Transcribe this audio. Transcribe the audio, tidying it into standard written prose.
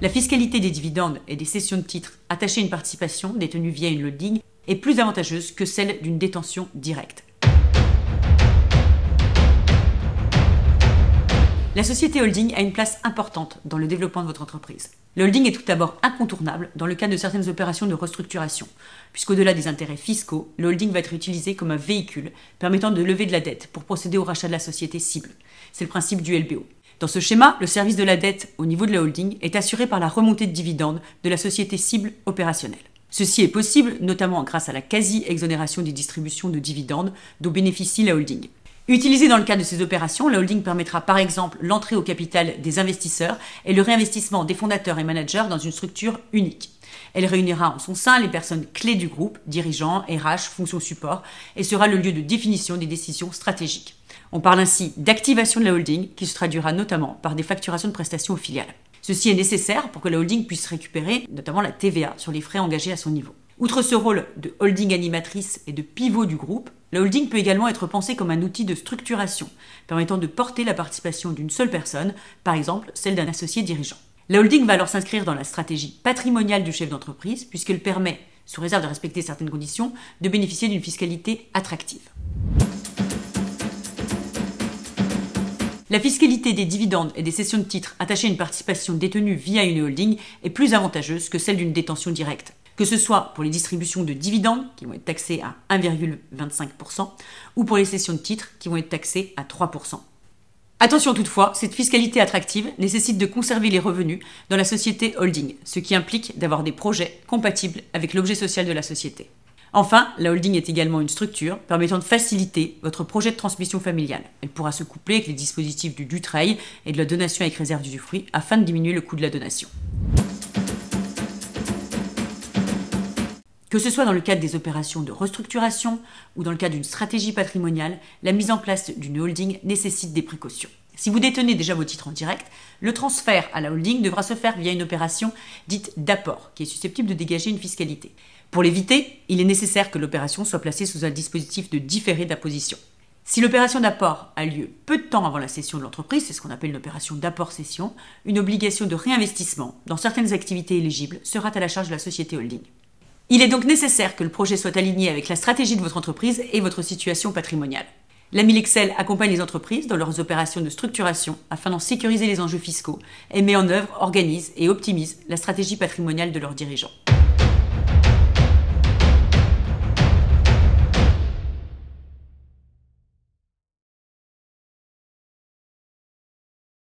La fiscalité des dividendes et des cessions de titres attachées à une participation détenue via une holding est plus avantageuse que celle d'une détention directe. La société holding a une place importante dans le développement de votre entreprise. Le holding est tout d'abord incontournable dans le cadre de certaines opérations de restructuration, puisqu'au-delà des intérêts fiscaux, le holding va être utilisé comme un véhicule permettant de lever de la dette pour procéder au rachat de la société cible. C'est le principe du LBO. Dans ce schéma, le service de la dette au niveau de la holding est assuré par la remontée de dividendes de la société cible opérationnelle. Ceci est possible notamment grâce à la quasi-exonération des distributions de dividendes dont bénéficie la holding. Utilisée dans le cadre de ces opérations, la holding permettra par exemple l'entrée au capital des investisseurs et le réinvestissement des fondateurs et managers dans une structure unique. Elle réunira en son sein les personnes clés du groupe, dirigeants, RH, fonctions support, et sera le lieu de définition des décisions stratégiques. On parle ainsi d'activation de la holding qui se traduira notamment par des facturations de prestations aux filiales. Ceci est nécessaire pour que la holding puisse récupérer notamment la TVA sur les frais engagés à son niveau. Outre ce rôle de holding animatrice et de pivot du groupe, la holding peut également être pensée comme un outil de structuration, permettant de porter la participation d'une seule personne, par exemple celle d'un associé dirigeant. La holding va alors s'inscrire dans la stratégie patrimoniale du chef d'entreprise, puisqu'elle permet, sous réserve de respecter certaines conditions, de bénéficier d'une fiscalité attractive. La fiscalité des dividendes et des cessions de titres attachées à une participation détenue via une holding est plus avantageuse que celle d'une détention directe. Que ce soit pour les distributions de dividendes, qui vont être taxées à 1,25%, ou pour les cessions de titres, qui vont être taxées à 3%. Attention toutefois, cette fiscalité attractive nécessite de conserver les revenus dans la société holding, ce qui implique d'avoir des projets compatibles avec l'objet social de la société. Enfin, la holding est également une structure permettant de faciliter votre projet de transmission familiale. Elle pourra se coupler avec les dispositifs du Dutreil et de la donation avec réserve d'usufruit afin de diminuer le coût de la donation. Que ce soit dans le cadre des opérations de restructuration ou dans le cadre d'une stratégie patrimoniale, la mise en place d'une holding nécessite des précautions. Si vous détenez déjà vos titres en direct, le transfert à la holding devra se faire via une opération dite d'apport, qui est susceptible de dégager une fiscalité. Pour l'éviter, il est nécessaire que l'opération soit placée sous un dispositif de différé d'imposition. Si l'opération d'apport a lieu peu de temps avant la cession de l'entreprise, c'est ce qu'on appelle une opération d'apport-cession, une obligation de réinvestissement dans certaines activités éligibles sera à la charge de la société holding. Il est donc nécessaire que le projet soit aligné avec la stratégie de votre entreprise et votre situation patrimoniale. L'AMIL Excel accompagne les entreprises dans leurs opérations de structuration afin d'en sécuriser les enjeux fiscaux et met en œuvre, organise et optimise la stratégie patrimoniale de leurs dirigeants.